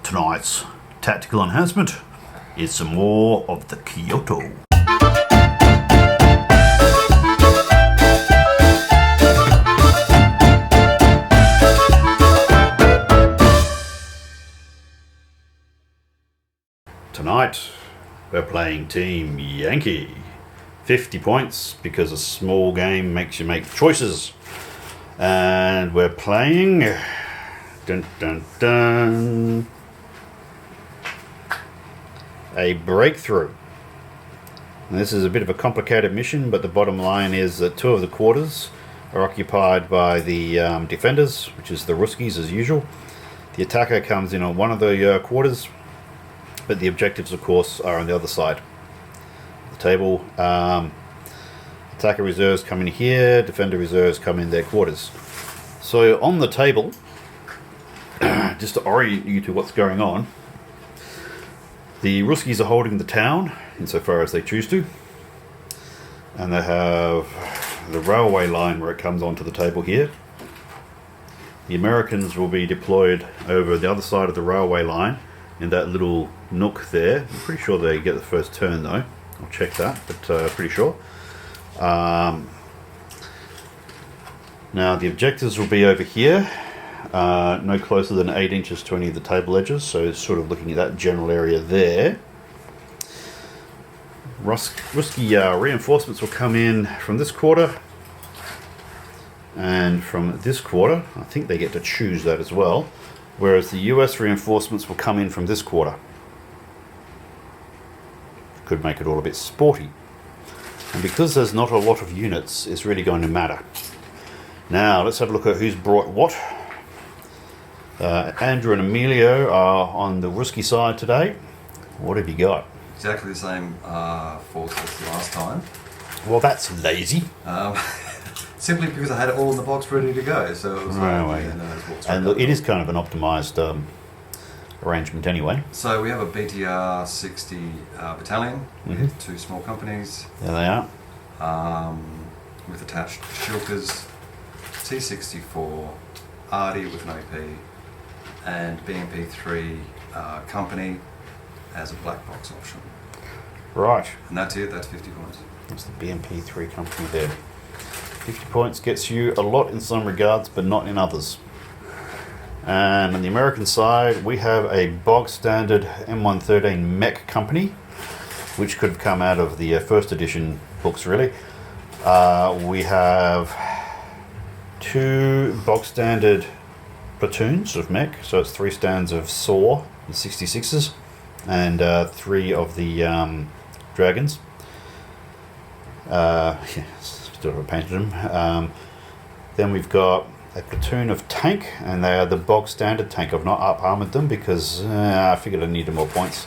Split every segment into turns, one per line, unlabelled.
tonight's tactical enhancement is some more of the Kyoto. Tonight we're playing Team Yankee. 50 points because a small game makes you make choices. And we're playing dun, dun, dun, a breakthrough. And this is a bit of a complicated mission, but the bottom line is that 2 of the quarters are occupied by the defenders, which is the Ruskies as usual. The attacker comes in on one of the quarters, but the objectives of course are on the other side of the table. Attacker reserves come in here, defender reserves come in their quarters. So on the table, just to orient you to what's going on, the Ruskies are holding the town insofar as they choose to, and they have the railway line where it comes onto the table here. The Americans will be deployed over the other side of the railway line in that little nook there. I'm pretty sure they get the first turn though. I'll check that, but pretty sure. Now the objectives will be over here, no closer than 8 inches to any of the table edges, so it's sort of looking at that general area there. Rusky reinforcements will come in from this quarter and from this quarter. I think they get to choose that as well, whereas the US reinforcements will come in from this quarter. Could make it all a bit sporty. And because there's not a lot of units, it's really going to matter. Now let's have a look at who's brought what. Andrew and Emilio are on the Ruski side today. What have you got?
Exactly the same force as the last time.
Well, that's lazy.
Simply because I had it all in the box ready to go. So it was
and look, it is kind of an optimised arrangement anyway.
So we have a BTR 60 battalion with 2 small companies.
There they are.
With attached shulkers, T64, Arty with an OP, and BMP3 company as a black box option.
Right.
And that's it, that's 50 points.
That's the BMP3 company there. 50 points gets you a lot in some regards, but not in others. And on the American side, we have a bog standard M113 Mech company, which could have come out of the first edition books really. We have 2 bog standard platoons of Mech, so it's 3 stands of SAW, the 66s, and 3 of the Dragons. Still haven't painted them. Then we've got a platoon of tank, and they are the bog standard tank. I've not up armoured them because I figured I needed more points.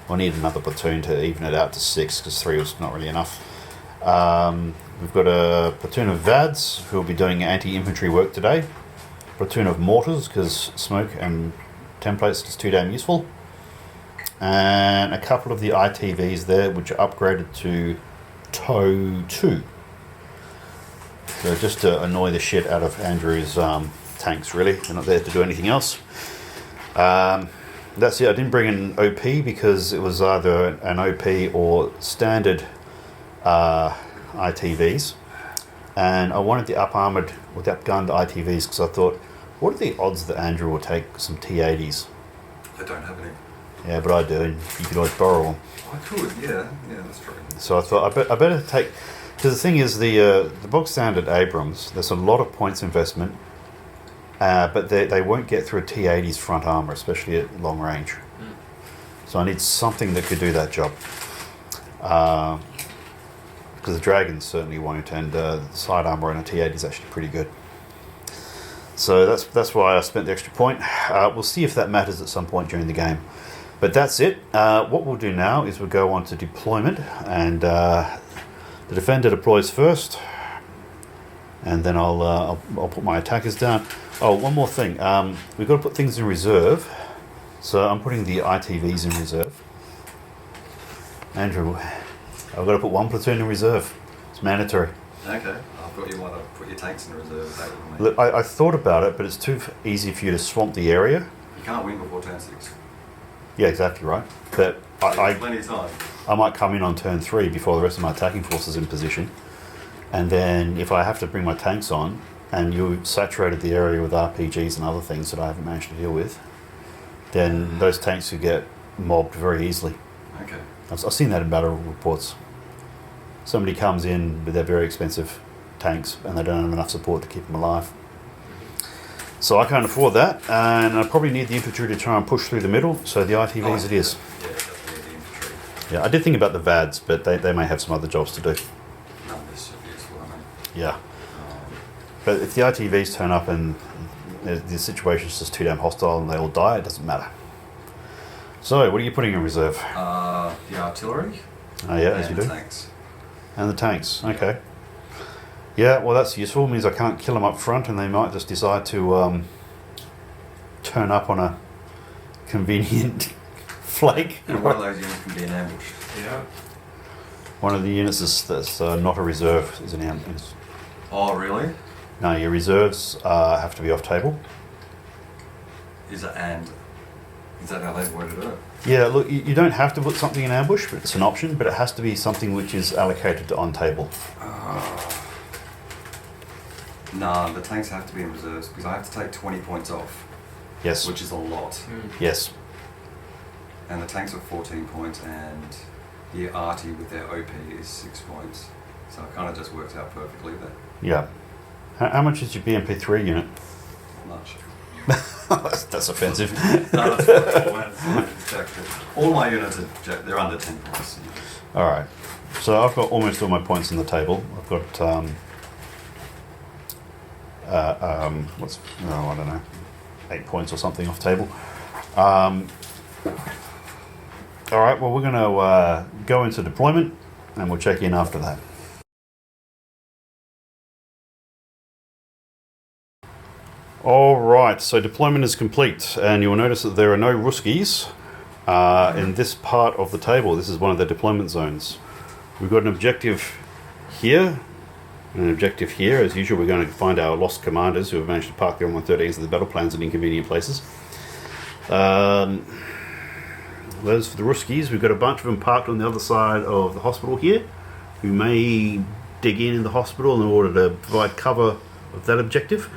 I need another platoon to even it out to 6 because 3 was not really enough. We've got a platoon of VADs who will be doing anti-infantry work today. Platoon of mortars because smoke and templates is too damn useful. And a couple of the ITVs there which are upgraded to TOW 2. So just to annoy the shit out of Andrew's tanks really. They're not there to do anything else. That's it. I didn't bring an OP because it was either an OP or standard ITVs. And I wanted the up-armoured or the up-gunned ITVs because I thought, what are the odds that Andrew will take some T80s?
I don't have any.
Yeah, but I do, and you could always borrow them.
I could, yeah, that's true.
So I thought I better take... Because the thing is, the bog standard Abrams, there's a lot of points investment, but they won't get through a T80's front armour, especially at long range. So I need something that could do that job. Because the Dragons certainly won't, and the side armour on a T80 is actually pretty good. So that's why I spent the extra point. We'll see if that matters at some point during the game. But that's it. What we'll do now is we'll go on to deployment, and the defender deploys first, and then I'll put my attackers down. Oh, one more thing. We've got to put things in reserve, so I'm putting the ITVs in reserve. Andrew, I've got to put 1 platoon in reserve. It's mandatory.
Okay. I thought you might have put your tanks in reserve.
Look, I thought about it, but it's too easy for you to swamp the area.
You can't win before turn 6.
Yeah, exactly right. But I
plenty of time.
I might come in on turn 3 before the rest of my attacking force is in position. And then if I have to bring my tanks on, and you've saturated the area with RPGs and other things that I haven't managed to deal with, then those tanks could get mobbed very easily.
Okay.
I've seen that in battle reports. Somebody comes in with their very expensive tanks and they don't have enough support to keep them alive. So I can't afford that, and I probably need the infantry to try and push through the middle, so the ITVs it is.
Yeah, definitely the infantry.
Yeah, I did think about the VADs, but they may have some other jobs to do.
Numbers are useful, I mean.
Yeah. But if the ITVs turn up and the situation's just too damn hostile and they all die, it doesn't matter. So, what are you putting in reserve?
The artillery.
Oh yeah, as you do.
Tanks.
And the tanks, okay. Yeah, well that's useful. It means I can't kill them up front and they might just decide to turn up on a convenient flake.
And one of those units can be an ambush.
Yeah.
One of the units that's not a reserve is an ambush.
Oh, really?
No, your reserves have to be off table.
Is that how they've worded it?
Yeah, look, you don't have to put something in ambush, but it's an option, but it has to be something which is allocated to on table.
Nah, the tanks have to be in reserves because I have to take 20 points off.
Yes.
Which is a lot.
Yes.
And the tanks are 14 points and the arty with their OP is 6 points. So it kind of just works out perfectly there.
Yeah. How much is your BMP3 unit?
Not much.
That's offensive.
No, that's fine. All my units they're under 10 points.
Alright. So I've got almost all my points on the table. I've got I don't know, 8 points or something off table. Alright, well we're gonna go into deployment and we'll check in after that. Alright, so deployment is complete, and you'll notice that there are no Ruskies in this part of the table. This is one of the deployment zones. We've got an objective here, and an objective here. As usual, we're going to find our lost commanders who have managed to park their M113s in the battle plans in inconvenient places. Those for the Ruskies. We've got a bunch of them parked on the other side of the hospital here, who may dig in the hospital in order to provide cover of that objective.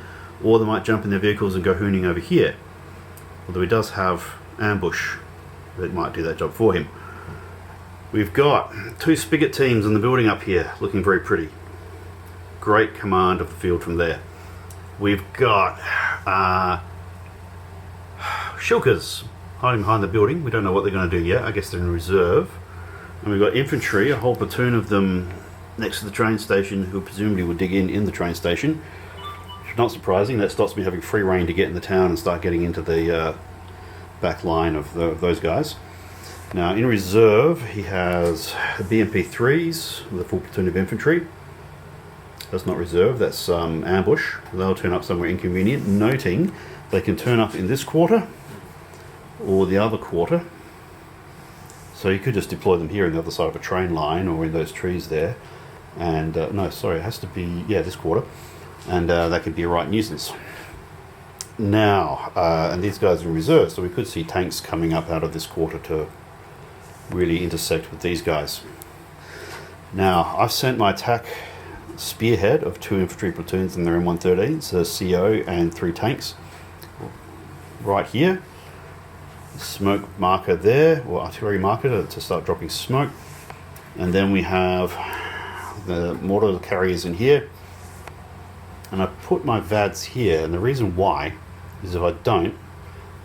Or they might jump in their vehicles and go hooning over here. Although he does have ambush that might do that job for him. We've got 2 spigot teams in the building up here, looking very pretty. Great command of the field from there. We've got Shilkers hiding behind the building. We don't know what they're going to do yet. I guess they're in reserve. And we've got infantry, a whole platoon of them next to the train station, who presumably will dig in the train station. Not surprising, that stops me having free reign to get in the town and start getting into the back line of those guys. Now in reserve he has BMP3s with a full platoon of infantry. That's not reserve, that's ambush. They'll turn up somewhere inconvenient, noting they can turn up in this quarter or the other quarter. So you could just deploy them here on the other side of a train line or in those trees there. And no, sorry, it has to be, yeah, this quarter. And that could be a right nuisance. Now, and these guys are in reserve, so we could see tanks coming up out of this quarter to really intersect with these guys. Now, I've sent my attack spearhead of 2 infantry platoons in their M113s, a CO and 3 tanks. Right here. Smoke marker there, or artillery marker to start dropping smoke. And then we have the mortar carriers in here. And I put my VADs here, and the reason why is if I don't,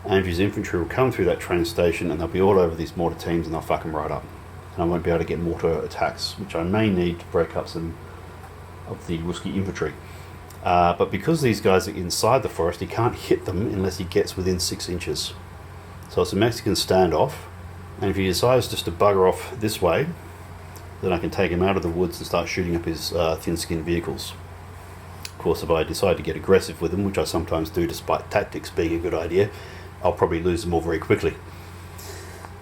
Andrew's infantry will come through that train station and they'll be all over these mortar teams and they'll fuck them right up. And I won't be able to get mortar attacks, which I may need to break up some of the Ruski infantry. But because these guys are inside the forest, he can't hit them unless he gets within 6 inches. So it's a Mexican standoff, and if he decides just to bugger off this way, then I can take him out of the woods and start shooting up his thin-skinned vehicles. Of course, if I decide to get aggressive with them, which I sometimes do despite tactics being a good idea, I'll probably lose them all very quickly.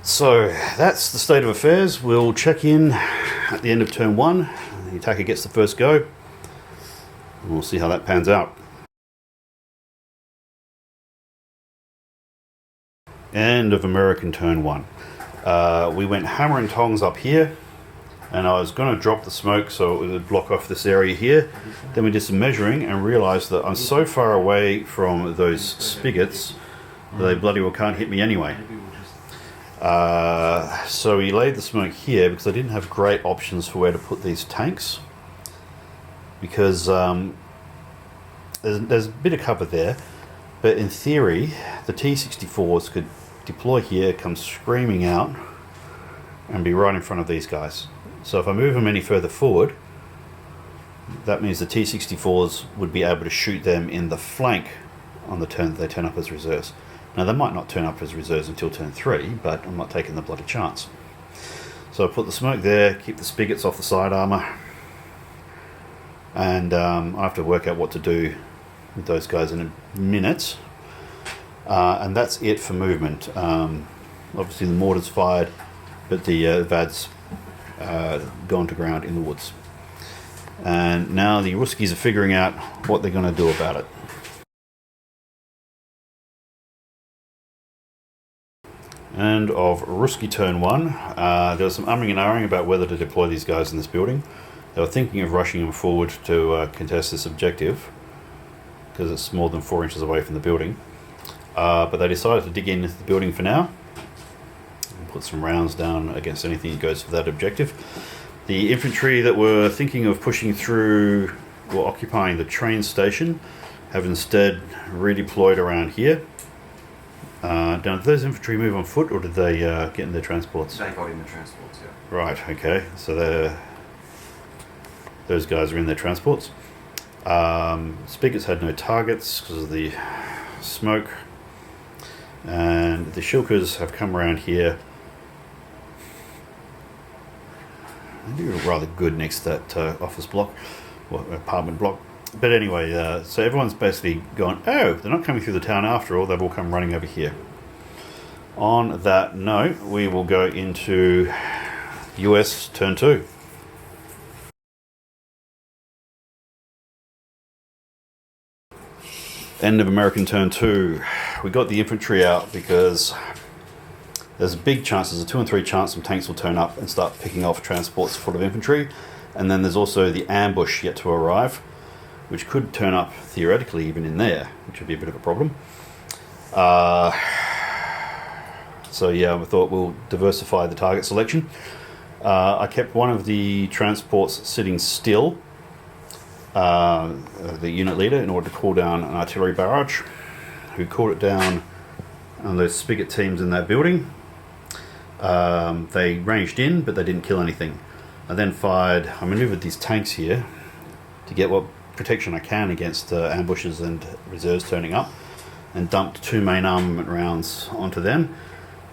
So that's the state of affairs. We'll check in at the end of turn 1. The attacker gets the first go, and we'll see how that pans out. End of American turn 1. We went hammer and tongs up here, and I was going to drop the smoke so it would block off this area here. Then we did some measuring and realised that I'm so far away from those spigots that they bloody well can't hit me anyway. So we laid the smoke here because I didn't have great options for where to put these tanks, because there's a bit of cover there, but in theory the T-64s could deploy here, come screaming out and be right in front of these guys. So if I move them any further forward, that means the T-64s would be able to shoot them in the flank on the turn that they turn up as reserves. Now they might not turn up as reserves until turn 3, but I'm not taking the bloody chance. So I put the smoke there, keep the spigots off the side armour, and I have to work out what to do with those guys in a minute. And that's it for movement. Obviously the mortar's fired, but the VAD's gone to ground in the woods. And now the Ruskies are figuring out what they're going to do about it. End of Ruski turn 1. There was some umming and ahhing about whether to deploy these guys in this building. They were thinking of rushing them forward to contest this objective, because it's more than 4 inches away from the building. But they decided to dig into the building for now and put some rounds down against anything that goes for that objective. The infantry that were thinking of pushing through or occupying the train station have instead redeployed around here. Now, did those infantry move on foot, or did they get in their transports?
They got in the transports, yeah.
Right, okay. So those guys are in their transports. Spigots had no targets because of the smoke. And the Shilkers have come around here. They do look rather good next to that office block, or apartment block. But anyway, so everyone's basically gone, oh, they're not coming through the town after all, they've all come running over here. On that note, we will go into US turn 2. End of American turn 2. We got the infantry out because there's a big chance, there's a 2 and 3 chance some tanks will turn up and start picking off transports full of infantry. And then there's also the ambush yet to arrive, which could turn up theoretically even in there, which would be a bit of a problem. So yeah, we thought we'll diversify the target selection. I kept one of the transports sitting still, the unit leader, in order to call down an artillery barrage, who called it down on those spigot teams in that building. They ranged in, but they didn't kill anything. I then I manoeuvred these tanks here to get what protection I can against ambushes and reserves turning up, and dumped 2 main armament rounds onto them,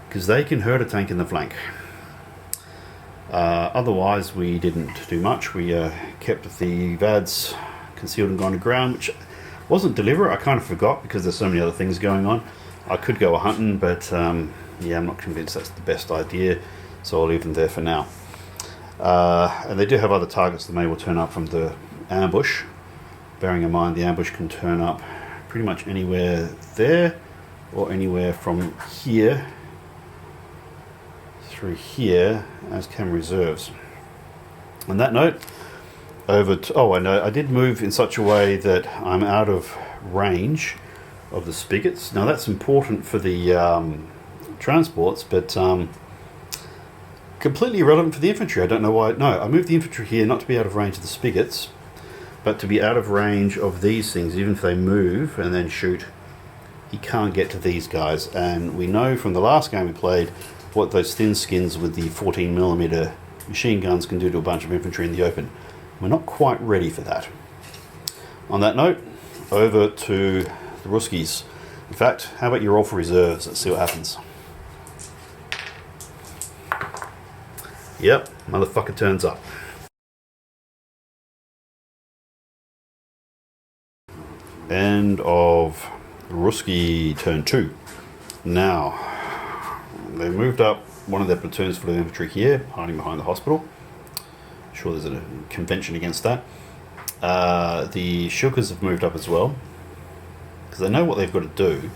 because they can hurt a tank in the flank. Otherwise we didn't do much. We kept the VADs concealed and gone to ground, which wasn't deliberate. I kind of forgot because there's so many other things going on. I could go a-hunting, but yeah, I'm not convinced that's the best idea, so I'll leave them there for now. And they do have other targets that may well turn up from the ambush, bearing in mind the ambush can turn up pretty much anywhere there, or anywhere from here through here, as can reserves. On that note, and I did move in such a way that I'm out of range of the spigots. Now that's important for the transports, but completely irrelevant for the infantry. I don't know why. No, I moved the infantry here not to be out of range of the spigots, but to be out of range of these things. Even if they move and then shoot, he can't get to these guys. And we know from the last game we played what those thin skins with the 14mm machine guns can do to a bunch of infantry in the open. We're not quite ready for that. On that note, over to the Ruskies. In fact, how about you roll for reserves? Let's see what happens. Yep, motherfucker turns up. End of Ruski turn 2. Now, they moved up one of their platoons for the infantry here, hiding behind the hospital. I'm sure there's a convention against that. The Shilkers have moved up as well, because they know what they've got to do,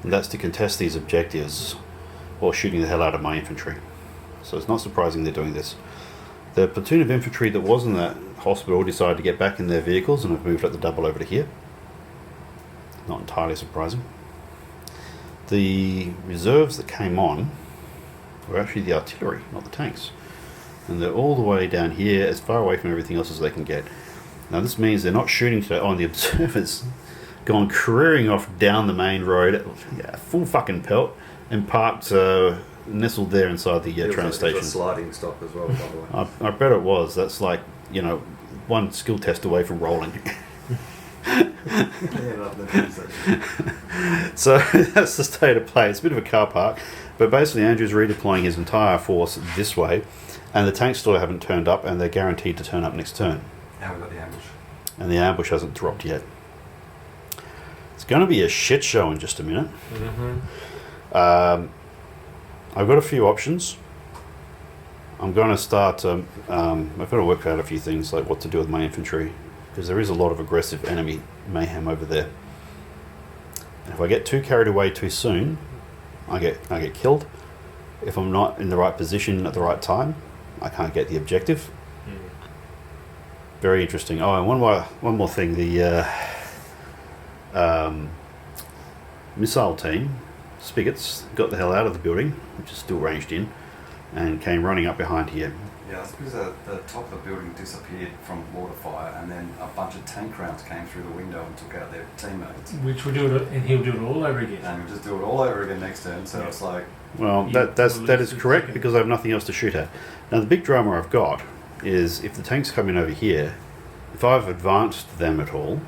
and that's to contest these objectives or shooting the hell out of my infantry. So it's not surprising they're doing this. The platoon of infantry that was in that hospital decided to get back in their vehicles and have moved up the double over to here. Not entirely surprising. The reserves that came on were actually the artillery, not the tanks. And they're all the way down here, as far away from everything else as they can get. Now this means they're not shooting today. Oh, and the observers gone careering off down the main road, full fucking pelt, and parked nestled there inside the train station.
It was a sliding stop as well, by the way.
I bet it was. That's like, one skill test away from rolling. So that's the state of play. It's a bit of a car park, but basically Andrew's redeploying his entire force this way, and the tanks still haven't turned up, and they're guaranteed to turn up next turn.
And we've got the ambush.
And the ambush hasn't dropped yet. It's going to be a shit show in just a minute. I've got a few options. I'm going to start. I've got to work out a few things, like what to do with my infantry, because there is a lot of aggressive enemy mayhem over there. And if I get too carried away too soon, I get killed. If I'm not in the right position at the right time, I can't get the objective. Very interesting. Oh, and one more thing. The missile team, Spigots, got the hell out of the building, which is still ranged in, and came running up behind here.
Yeah, it's because the top of the building disappeared from water fire, and then a bunch of tank rounds came through the window and took out their teammates.
Which we'll do it, and he'll do it all over again.
And we'll just do it all over again next turn, so it's like...
Well, that is correct, because I have nothing else to shoot at. Now, the big drama I've got is if the tanks come in over here, if I've advanced them at all,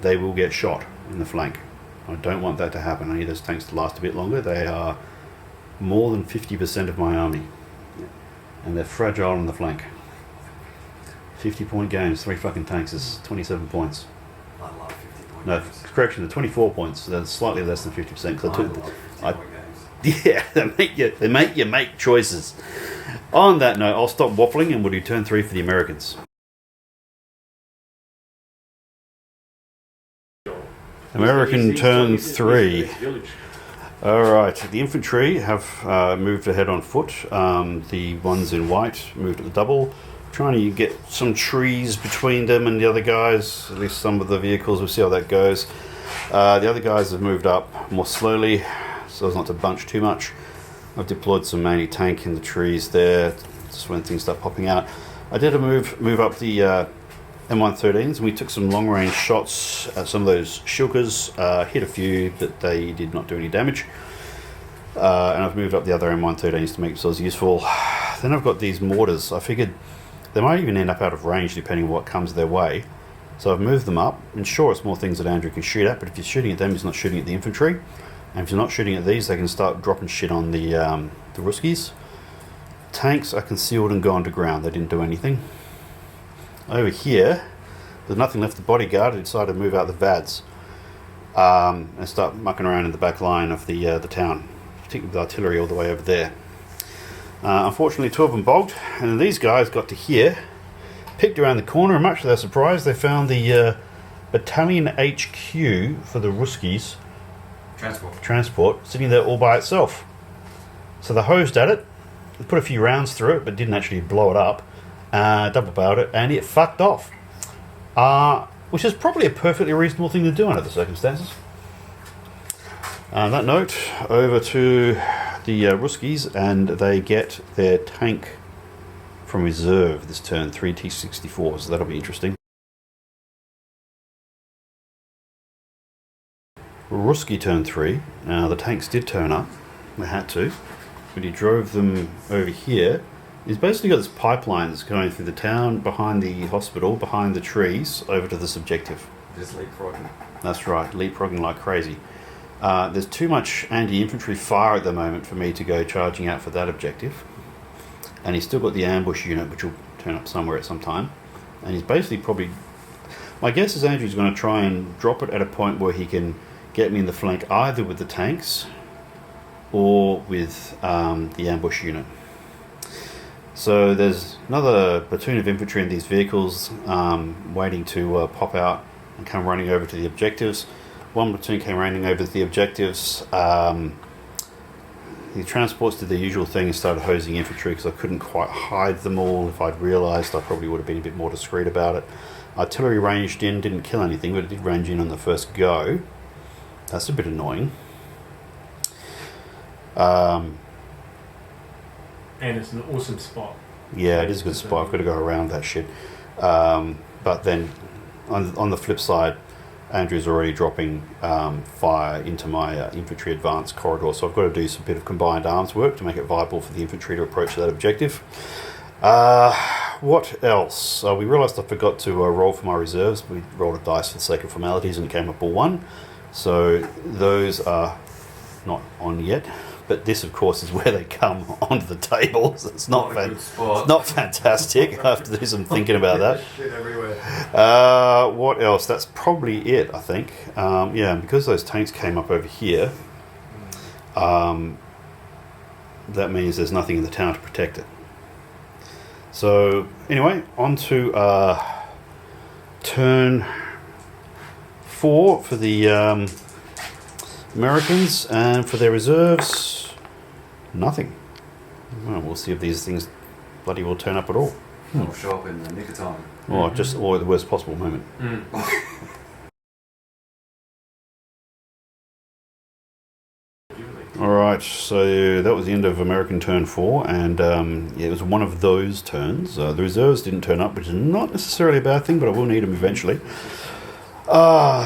they will get shot in the flank. I don't want that to happen. I need those tanks to last a bit longer. They are more than 50% of my army, and they're fragile in the flank. 50-point games, 3 fucking tanks is 27 points.
I love 50-point
No,
games.
correction, they're 24 points. They're slightly less than 50%.
I love 50-point games.
Yeah, they make you make choices. On that note, I'll stop waffling and we'll do turn 3 for the Americans. American turn 3. Alright, the infantry have moved ahead on foot. The ones in white moved at the double. Trying to get some trees between them and the other guys, at least some of the vehicles. We'll see how that goes. The other guys have moved up more slowly, so as not to bunch too much. I've deployed some anti-tank in the trees there, just when things start popping out. I did a move up the M113s, and we took some long-range shots at some of those shulkers, hit a few, but they did not do any damage. And I've moved up the other M113s to make themselves useful. Then I've got these mortars. I figured they might even end up out of range depending on what comes their way. So I've moved them up, and sure, it's more things that Andrew can shoot at, but if you're shooting at them, he's not shooting at the infantry. And if you're not shooting at these, they can start dropping shit on the Ruskies. Tanks are concealed and gone to ground. They didn't do anything. Over here, there's nothing left. The bodyguard decided to move out the VADs and start mucking around in the back line of the town, particularly with artillery all the way over there. Unfortunately, 2 of them bogged, and these guys got to here, picked around the corner, and much to their surprise, they found the Battalion HQ for the Ruskies transport sitting there all by itself. So they hosed at it, they put a few rounds through it, but didn't actually blow it up. Double barreled it, and it fucked off. Which is probably a perfectly reasonable thing to do under the circumstances. On that note, over to the Ruskies, and they get their tank from reserve this turn, 3 T-64s, so that'll be interesting. Ruski turn 3. Now the tanks did turn up, they had to, but he drove them over here. He's basically got this pipeline that's going through the town, behind the hospital, behind the trees, over to this objective.
Just leapfrogging.
That's right, leapfrogging like crazy. There's too much anti-infantry fire at the moment for me to go charging out for that objective. And he's still got the ambush unit, which will turn up somewhere at some time. And he's basically probably... My guess is Andrew's going to try and drop it at a point where he can get me in the flank either with the tanks or with the ambush unit. So there's another platoon of infantry in these vehicles waiting to pop out and come running over to the objectives. One platoon came running over to the objectives. The The transports did their usual thing and started hosing infantry because I couldn't quite hide them all. If I'd realised, I probably would have been a bit more discreet about it. Artillery ranged in, didn't kill anything, but it did range in on the first go. That's a bit annoying.
And it's an awesome spot.
Yeah, it is a good spot. I've got to go around that shit. But then, on the flip side, Andrew's already dropping fire into my infantry advance corridor, so I've got to do some bit of combined arms work to make it viable for the infantry to approach that objective. What else? We realised I forgot to roll for my reserves. We rolled a dice for the sake of formalities and it came up a 1. So those are not on yet. But this, of course, is where they come onto the table. So it's not fantastic. I have to do some thinking about that.
Shit everywhere.
What else? That's probably it, I think. Yeah, because those tanks came up over here, that means there's nothing in the town to protect it. So, anyway, on to turn 4 for the Americans, and for their reserves, nothing. Well, we'll see if these things bloody will turn up at all.
I'll show up in the nick of time.
Or just or at the worst possible moment. Alright, so that was the end of American turn 4, and yeah, it was one of those turns. The reserves didn't turn up, which is not necessarily a bad thing, but I will need them eventually.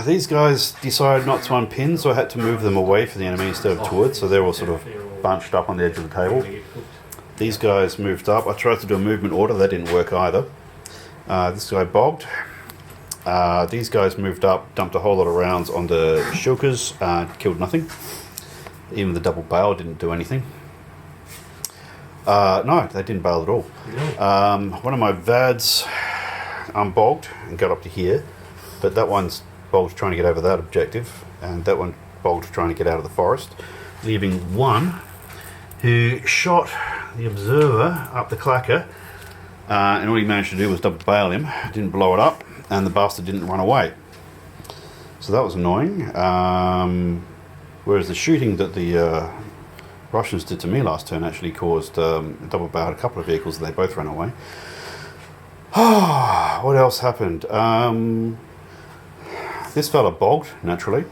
These guys decided not to unpin, so I had to move them away from the enemy instead of towards, so they're all sort of bunched up on the edge of the table. These guys moved up. I tried to do a movement order, that didn't work either. This guy bogged. These guys moved up, dumped a whole lot of rounds on the Shilkers, killed nothing. Even the double bail didn't do anything. No, they didn't bail at all. One of my Vads unbogged and got up to here. But that one's bogged trying to get over that objective, and that one bogged trying to get out of the forest, leaving one who shot the observer up the clacker, and all he managed to do was double bail him, didn't blow it up, and the bastard didn't run away. So that was annoying. Whereas the shooting that the Russians did to me last turn actually caused double bailed a couple of vehicles, and they both ran away. What else happened? This fella bogged, naturally.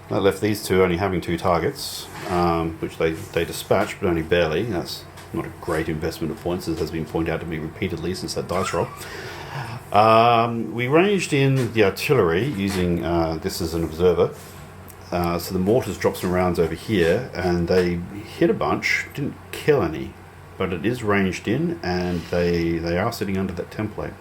That left these two only having 2 targets, which they dispatched, but only barely. That's not a great investment of points, as has been pointed out to me repeatedly since that dice roll. We ranged in the artillery using this as an observer. So the mortars dropped some rounds over here, and they hit a bunch, didn't kill any, but it is ranged in, and they are sitting under that template.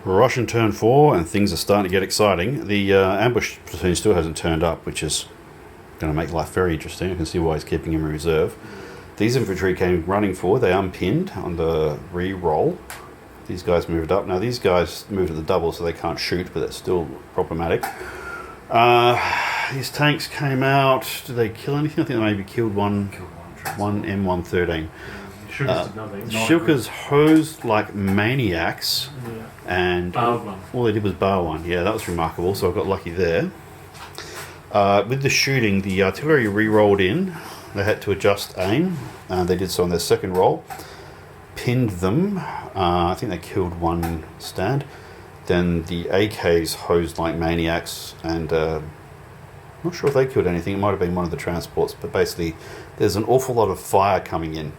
Russian turn 4, and things are starting to get exciting. The ambush platoon still hasn't turned up, which is going to make life very interesting. I can see why he's keeping him in reserve. These infantry came running forward. They unpinned on the re-roll. These guys moved up. Now these guys moved at the double, so they can't shoot, but that's still problematic. These tanks came out. Did they kill anything? I think they maybe killed one M113. Shilkers hosed like maniacs, and all they did was bail one. Yeah, that was remarkable, so I got lucky there. With the shooting, the artillery re-rolled in. They had to adjust aim. They did so on their second roll. Pinned them. I think they killed one stand. Then the AKs hosed like maniacs, and not sure if they killed anything. It might have been one of the transports, but basically there's an awful lot of fire coming in.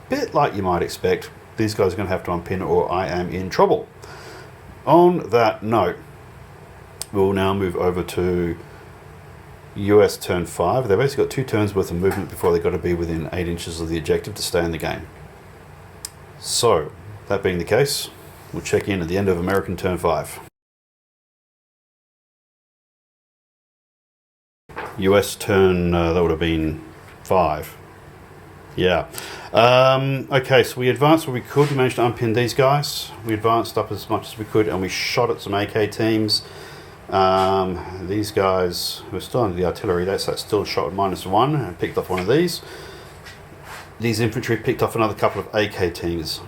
Bit like you might expect. These guys are going to have to unpin, or I am in trouble. On that note, we'll now move over to US turn 5. They've basically got 2 turns worth of movement before they've got to be within 8 inches of the objective to stay in the game. So, that being the case, we'll check in at the end of American turn 5. US turn, that would have been 5. Yeah. Okay, so we advanced where we could. We managed to unpin these guys. We advanced up as much as we could, and we shot at some AK teams. These guys who are still under the artillery, that's still shot at -1 and picked off one of these. These infantry picked off another couple of AK teams.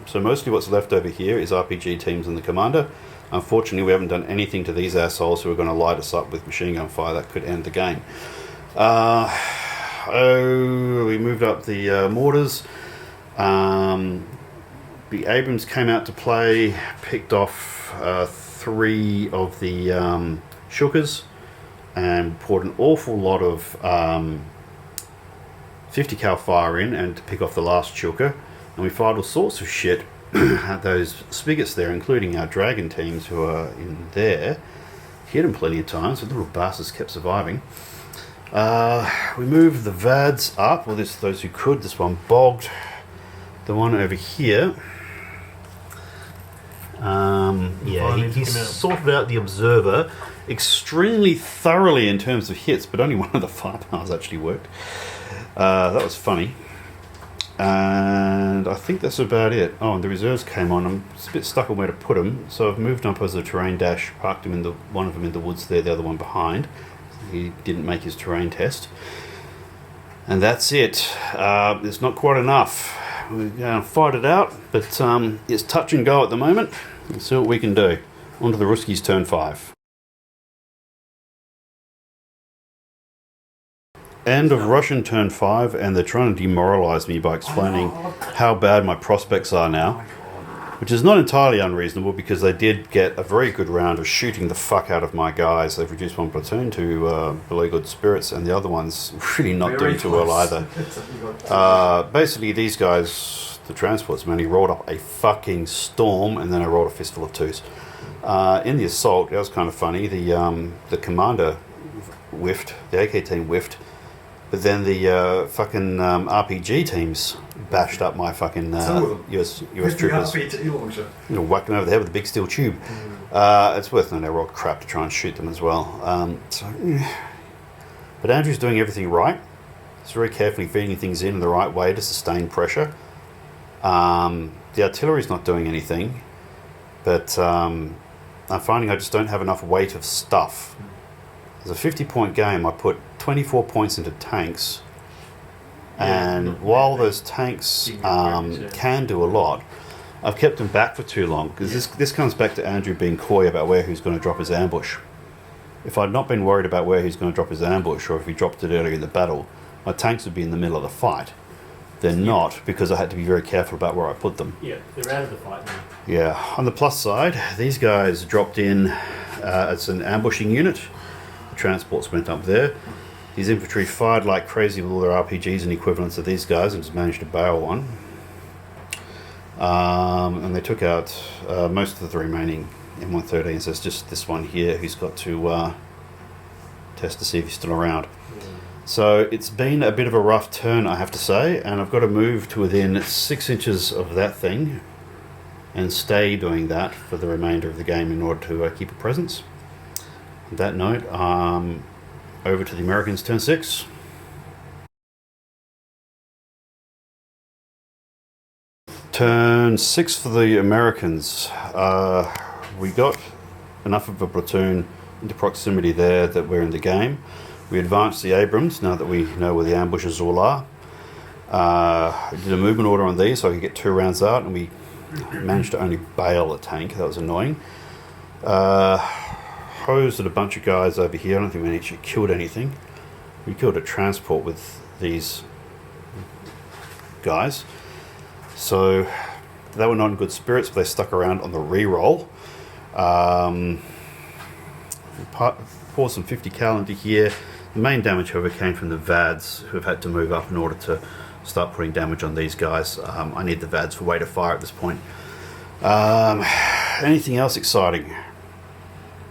So mostly what's left over here is RPG teams and the commander. Unfortunately, we haven't done anything to these assholes who are going to light us up with machine gun fire. That could end the game. We moved up the mortars. The Abrams came out to play, picked off 3 of the shookers, and poured an awful lot of 50 cal fire in, and to pick off the last shooker. And we fired all sorts of shit at those spigots there, including our dragon teams who are in there. Hit them plenty of times, the little bastards kept surviving. We moved the VADs up, well, those who could. This one bogged. The one over here, he sorted out the observer extremely thoroughly in terms of hits, but only one of the firepowers actually worked. That was funny. And I think that's about it. Oh, and the reserves came on. I'm a bit stuck on where to put them, so I've moved up as a terrain dash, parked them in one of them in the woods there, the other one behind. He didn't make his terrain test. And that's it. It's not quite enough. We're going to fight it out, but it's touch and go at the moment. Let's see what we can do. On to the Ruskies turn 5. End of Russian turn 5, and they're trying to demoralise me by explaining how bad my prospects are now, which is not entirely unreasonable because they did get a very good round of shooting the fuck out of my guys. They've reduced one platoon to below good spirits, and the other one's really not doing too well either. Basically, these guys, the transports mainly rolled up a fucking storm, and then I rolled a fistful of 2s. In the assault, that was kind of funny. The commander whiffed, the AK team whiffed, but then the fucking RPG teams bashed up my fucking US troopers. You know, whacked them over the head with a big steel tube. It's worth knowing they rolled crap to try and shoot them as well. But Andrew's doing everything right. He's very carefully feeding things in the right way to sustain pressure. The artillery's not doing anything, but I'm finding I just don't have enough weight of stuff. As a 50-point game, I put 24 points into tanks, and while those tanks can do a lot, I've kept them back for too long, because this comes back to Andrew being coy about where he's going to drop his ambush. If I'd not been worried about where he's going to drop his ambush, or if he dropped it earlier in the battle, my tanks would be in the middle of the fight. They're not, because I had to be very careful about where I put them.
Yeah, they're out of the fight now.
Yeah. On the plus side, these guys dropped in as an ambushing unit. The transports went up there. These infantry fired like crazy with all their RPGs and equivalents of these guys, and just managed to bail one. And they took out most of the remaining M113s. So it's just this one here who's got to test to see if he's still around. So it's been a bit of a rough turn, I have to say, and I've got to move to within 6 inches of that thing and stay doing that for the remainder of the game in order to keep a presence. On that note, over to the Americans, turn 6. Turn 6 for the Americans. We got enough of a platoon into proximity there that we're in the game. We advanced the Abrams now that we know where the ambushes all are. I did a movement order on these so I could get 2 rounds out, and we managed to only bail a tank. That was annoying. Hosed at a bunch of guys over here. I don't think we actually killed anything. We killed a transport with these guys. So they were not in good spirits, but they stuck around on the re-roll. Pour some 50 cal into here. The main damage, however, came from the VADs, who have had to move up in order to start putting damage on these guys. I need the VADs for weight of fire at this point. Anything else exciting?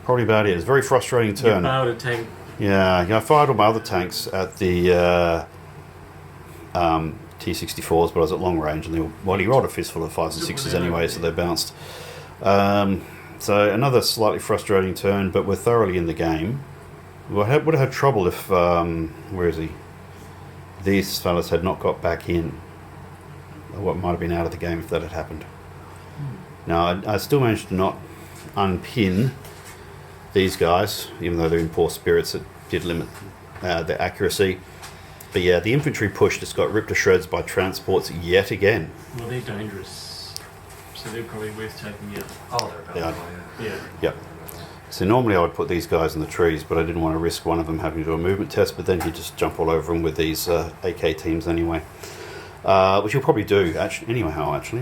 Probably about it. It's a very frustrating turn.
You fired a tank.
Yeah, I fired all my other tanks at the T-64s, but I was at long range, and he rolled a fistful of 5s and 6s anyway, so they bounced. So another slightly frustrating turn, but we're thoroughly in the game. We would have had trouble if, where is he? These fellas had not got back in. What might have been out of the game if that had happened. Now, I still managed to not unpin these guys, even though they're in poor spirits. It did limit their accuracy. But yeah, the infantry push just got ripped to shreds by transports yet again.
Well, they're dangerous, so they're probably worth taking out.
Oh, they're about
Yeah.
yeah.
Yeah.
Yep. So normally I would put these guys in the trees, but I didn't want to risk one of them having to do a movement test, but then he'd just jump all over them with these AK teams anyway. Which he'll probably do actually,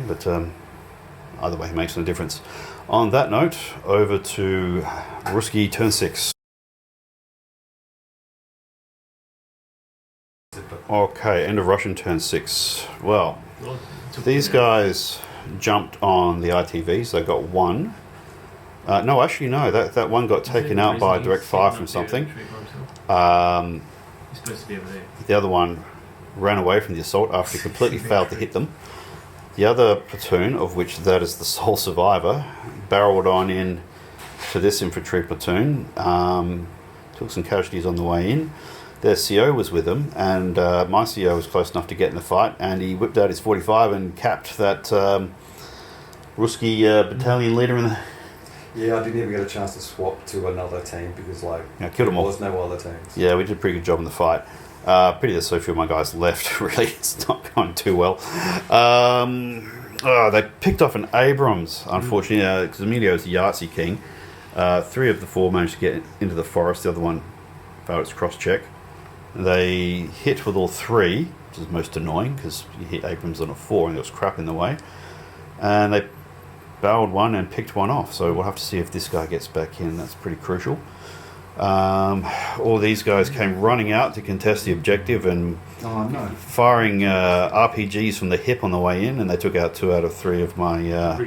but either way, it makes no difference. On that note, over to Ruski turn 6. Okay, end of Russian turn 6. Well, these guys jumped on the ITVs. They got one. No, actually, no. That one got taken out by direct fire from something.
He's supposed to be over there.
The other one ran away from the assault after he completely failed to hit them. The other platoon, of which that is the sole survivor, barreled on in to this infantry platoon. Took some casualties on the way in. Their CO was with them, and my CO was close enough to get in the fight, and he whipped out his 45 and capped that Ruski battalion leader in the...
Yeah, I didn't even get a chance to swap to another team because, like,
killed
there
them all.
was no other teams.
Yeah, we did a pretty good job in the fight. Pity that so few of my guys left, really. It's not going too well. They picked off an Abrams, unfortunately, because Emilio's the Yahtzee king. 3 of the 4 managed to get into the forest. The other one failed its cross-check. They hit with all 3, which is most annoying because you hit Abrams on a 4 and there was crap in the way. And they barreled one and picked one off, so we'll have to see if this guy gets back in. That's pretty crucial. All these guys came running out to contest the objective and firing RPGs from the hip on the way in, and they took out 2 out of 3 of my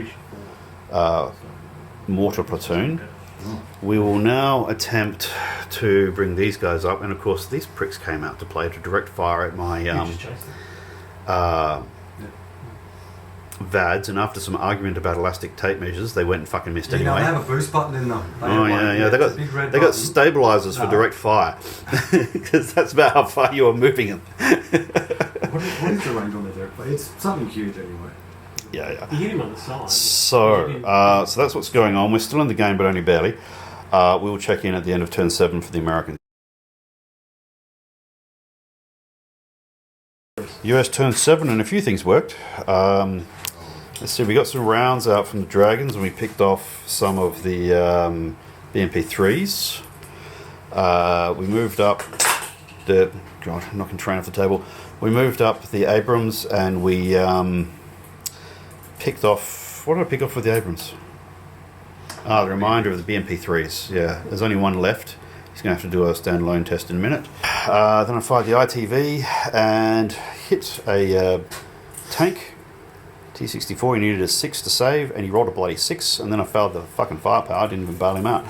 mortar platoon. We will now attempt to bring these guys up, and of course these pricks came out to play to direct fire at my VADs, and after some argument about elastic tape measures, they went and fucking missed anyway.
They have a boost button in them.
They got stabilizers for direct fire, because that's about how far you are moving them.
What is the range on the direct fire? It's something huge anyway.
Yeah.
You hit him on the side.
So that's what's going on. We're still in the game, but only barely. We will check in at the end of turn 7 for the Americans. US turn 7, and a few things worked. Let's see, we got some rounds out from the Dragons, and we picked off some of the BMP3s. We moved up the... God, I'm knocking train off the table. We moved up the Abrams, and we picked off... What did I pick off with the Abrams? The reminder of the BMP3s. Yeah, there's only one left. He's going to have to do a standalone test in a minute. Then I fired the ITV and hit a tank, T-64. He needed a 6 to save, and he rolled a bloody 6, and then I failed the fucking firepower. I didn't even bail him out.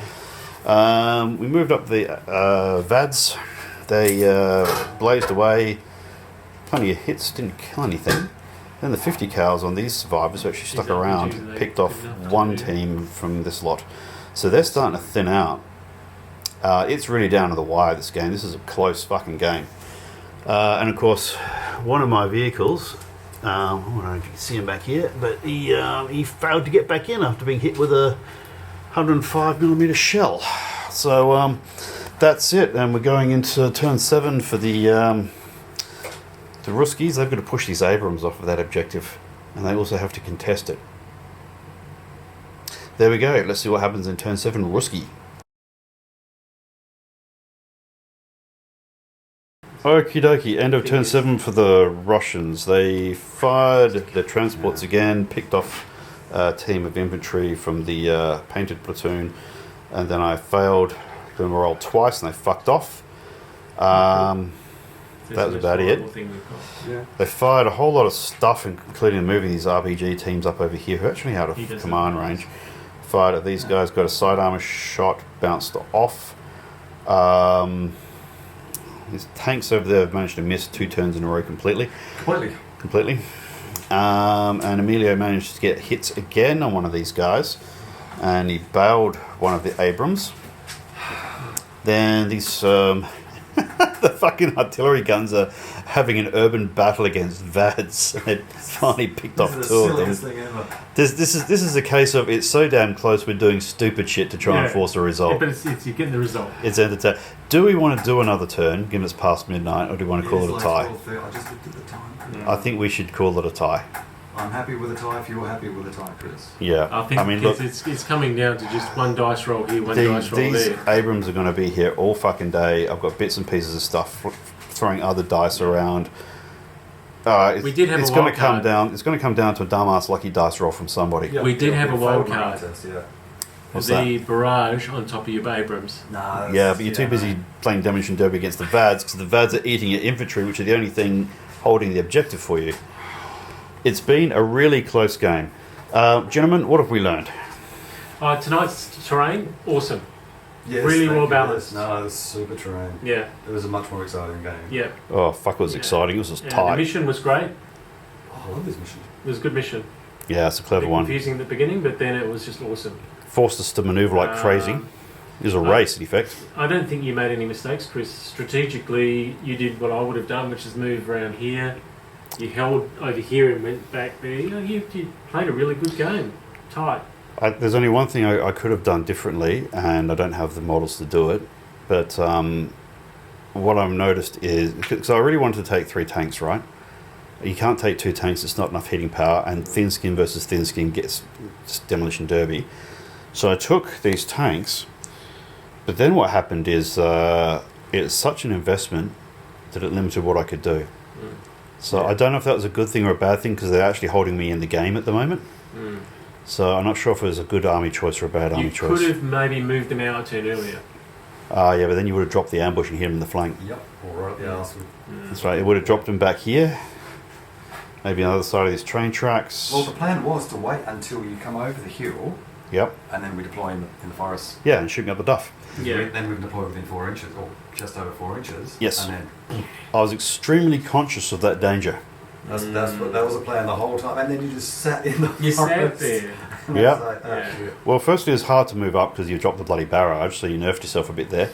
We moved up the VADs. They blazed away. Plenty of hits, didn't kill anything. Then the 50 cals on these survivors who actually stuck around, picked off one team from this lot. So they're starting to thin out. It's really down to the wire, this game. This is a close fucking game. And of course, one of my vehicles, I don't know if you can see him back here, but he failed to get back in after being hit with a 105mm shell. So that's it, and we're going into turn 7 for the Ruskies. They've got to push these Abrams off of that objective, and they also have to contest it. There we go. Let's see what happens in turn 7, Ruski. Okie dokie, end of turn 7 for the Russians. They fired their transports again, picked off a team of infantry from the painted platoon, and then I failed doing a roll twice and they fucked off. That was about it. They fired a whole lot of stuff, including moving these RPG teams up over here, who actually had a command range. Fired at these guys, got a sidearmer shot, bounced off. These tanks over there have managed to miss 2 turns in a row completely. And Emilio managed to get hits again on one of these guys, and he bailed one of the Abrams. Then these the fucking artillery guns are having an urban battle against VADs. They finally picked off 2 of them.
Thing ever.
This is a case of it's so damn close we're doing stupid shit to try and force a result.
Yeah, but it's you're getting the result.
It's entertaining. Do we want to do another turn, given it's past midnight, or do we want to call it a tie?
I just looked at the time.
I think we should call it a tie.
I'm happy with the tie if you're happy with the tie, Chris.
Yeah.
I mean, look, it's coming down to just one dice roll here, one dice roll
these
there.
Abrams are going to be here all fucking day. I've got bits and pieces of stuff throwing other dice around.
We did have
it's
a
going
wild
to come
card.
down. It's going to come down to a dumbass lucky dice roll from somebody.
Yeah,
We did have a wild
failed
card.
test, yeah.
What's
The barrage on top of your Abrams.
Nah,
Yeah, but you're too busy playing Demolition Derby against the Vads because the Vads are eating your infantry, which are the only thing holding the objective for you. It's been a really close game. Gentlemen, what have we learned?
Tonight's terrain, awesome.
Yes,
really
thank
well
you.
balanced.
No, it was super terrain.
Yeah,
It was a much more exciting game.
yeah.
Oh, fuck, it was
Yeah.
exciting. It was just
The
tight.
mission was great.
Oh, I love this mission.
It was a good mission.
Yeah, it's a
A
clever
bit
one.
confusing at the beginning, but then it was just awesome.
Forced us to manoeuvre like crazy. It was a race, in effect.
I don't think you made any mistakes, Chris. Strategically, you did what I would have done, which is move around here. You held over here and went back there. You played a really good game. Tight.
There's only one thing I could have done differently, and I don't have the models to do it. But what I've noticed is, because I really wanted to take 3 tanks, right? You can't take 2 tanks, it's not enough heating power, and thin skin versus thin skin gets Demolition Derby. So I took these tanks, but then what happened is it's such an investment that it limited what I could do. So
Yeah.
I don't know if that was a good thing or a bad thing, because they're actually holding me in the game at the moment. So I'm not sure if it was a good army choice or a bad army
You
choice.
could have maybe moved them out a turn earlier.
Yeah, but then you would have dropped the ambush and hit him in the flank.
Yep, or right up the arse.
That's right. It would have dropped him back here. Maybe on the other side of these train tracks.
Well, the plan was to wait until you come over the hill,
Yep.
and then we deploy in the forest.
Yeah, and shoot me up the duff.
Yeah.
Then we deploy within 4 inches, or just over 4 inches.
Yes.
And then
I was extremely conscious of that danger.
that was the plan the whole time. And then you just sat in the
You sat
forest.
there.
And
Yeah.
I was like, oh,
Yeah.
shit.
Well, firstly, it's hard to move up because you dropped the bloody barrage, so you nerfed yourself a bit there.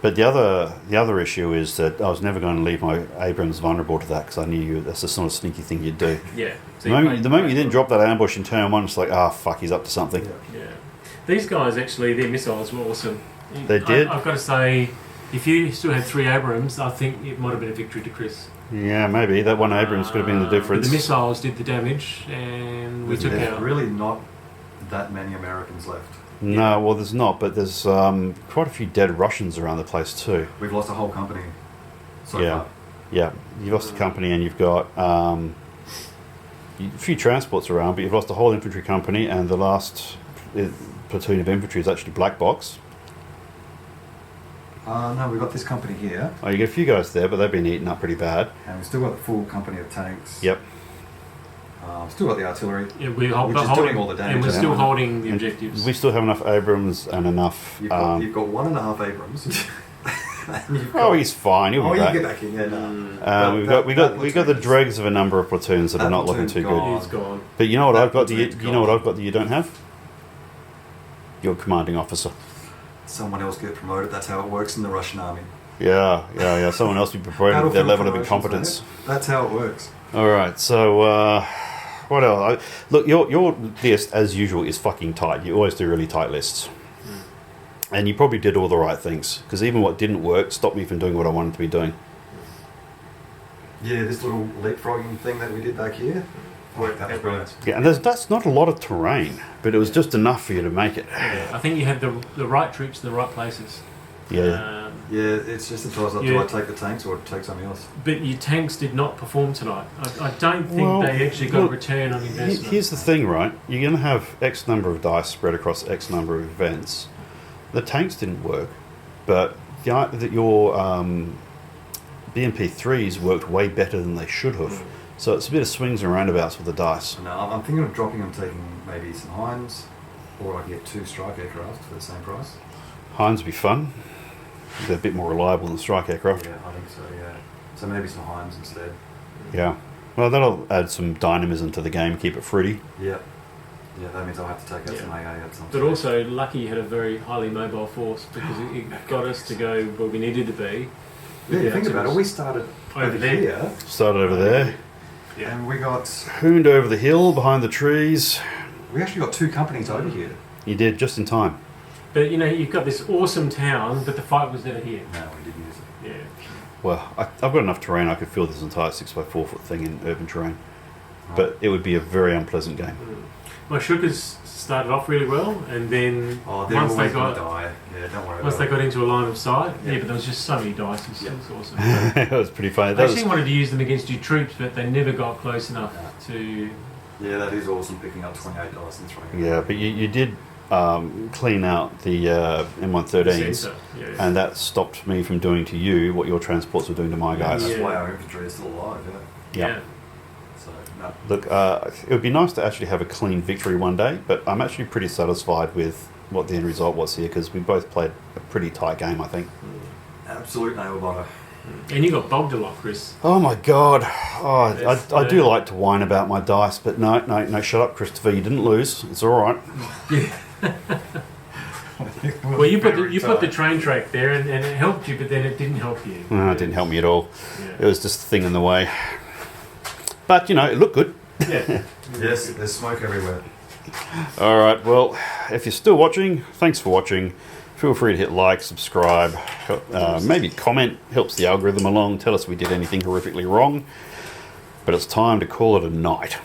But the other issue is that I was never going to leave my Abrams vulnerable to that, because I knew that's the sort of sneaky thing you'd do.
Yeah. So
The moment you didn't drop that ambush in turn 1, it's like, fuck, he's up to something.
Yeah.
Yeah. These guys actually, their missiles were awesome.
They did?
I've got to say, if you still had 3 Abrams, I think it might have been a victory to Chris.
Yeah, maybe. That one Abrams could have been the
But
difference.
the missiles did the damage, and we took
There's
out.
really not that many Americans left.
No, well, there's not, but there's quite a few dead Russians around the place too.
We've lost a whole company so
Yeah.
far.
Yeah, you've lost a company and you've got a few transports around, but you've lost a whole infantry company, and the last platoon of infantry is actually Black Box.
No, we've got this company here,
Oh, you get a few guys there, but they've been eaten up pretty bad.
and we've still got the full company of tanks.
Yep.
Still got the artillery.
Yeah,
Which is doing
holding,
all the damage
and we're
at the
still
moment.
holding the
And
objectives.
we still have enough Abrams and enough.
You've got 1.5 Abrams. And you've
Oh,
got-
he's fine. He'll
Oh,
be
you
back.
get back in, yeah, no.
We got the dregs of a number of platoons that are
That
not looking too
platoon's
good.
gone.
He's gone.
But you know what
That
I've got?
platoon's
You know what
gone.
I've got that you don't have? Your commanding officer.
Someone else get promoted. That's how it works in the Russian army.
Yeah. Someone else be promoted with their
Battlefield
level of
promotions,
incompetence.
mate. That's how it works.
All right. So what else? Look, your list as usual is fucking tight. You always do really tight lists, and you probably did all the right things, because even what didn't work stopped me from doing what I wanted to be doing.
Yeah, this little leapfrogging thing that we did back here worked out brilliant.
Yeah, and that's not a lot of terrain, but it was just enough for you to make it.
Yeah, I think you had the right troops in the right places.
Yeah.
Yeah, it's just a toss up.
Yeah.
Do I take the tanks or take something else?
But your tanks did not perform tonight. I don't think
Well,
they actually got a
look,
return on investment.
Here's the thing, right? You're going to have X number of dice spread across X number of events. The tanks didn't work, but your BMP3s worked way better than they should have. So it's a bit of swings and roundabouts with the dice.
No, I'm thinking of dropping and taking maybe some Hinds, or I can get 2 strike aircraft for the same price.
Heinz would be fun. They're a bit more reliable than strike aircraft.
Yeah, I think so, yeah. So maybe some Hinds instead.
Yeah. Well, that'll add some dynamism to the game, keep it fruity.
Yeah. Yeah, that means I'll have to take out
Yeah.
some AA at some
But
stage.
also, lucky you had a very highly mobile force, because it got us to go where we needed to be.
Yeah,
with
think
the
about it.
tools.
We started
Over
over
there.
here,
Started over there,
Yeah.
and we
hooned over the hill behind the trees.
actually got 2 companies over here.
You did just in time.
But you've got this awesome town, but the fight was never here.
No, we didn't use it.
Yeah.
Well, I've got enough terrain. I could fill this entire 6x4 foot thing in urban terrain. but it would be a very unpleasant game.
My Shookers started off really well, and then
Oh, they're
once they
always going
got
to die. Yeah, don't worry
once
about
they
it.
got into a line of sight,
Yeah.
yeah, but there was just so many dice. It was
Yeah.
awesome.
It was pretty funny.
I
That
actually
was,
wanted to use them against your troops, but they never got close enough to.
Yeah, that is awesome, picking up 28 dice and throwing it.
yeah, but you did clean out the M113s,
Sensor, yeah.
and that stopped me from doing to you what your transports were doing to my guys.
That's
Yeah.
why our infantry is still alive, yeah.
Yeah.
So, no.
Look, it would be nice to actually have a clean victory one day, but I'm actually pretty satisfied with what the end result was here because we both played a pretty tight game, I think.
Absolute nail biter.
And you got bogged a lot, Chris.
Oh my god! Oh,
Yes,
I do like to whine about my dice, but no, shut up, Christopher. You didn't lose. It's all right.
Well, you put the train track there, and it helped you, but then it didn't help you.
No, it didn't help me at all. It
Yeah.
was just a thing in the way. But it looked good.
Yeah.
Yes, there's smoke everywhere.
All right. Well, if you're still watching, thanks for watching. Feel free to hit like, subscribe, maybe comment. Helps the algorithm along. Tell us we did anything horrifically wrong. But it's time to call it a night.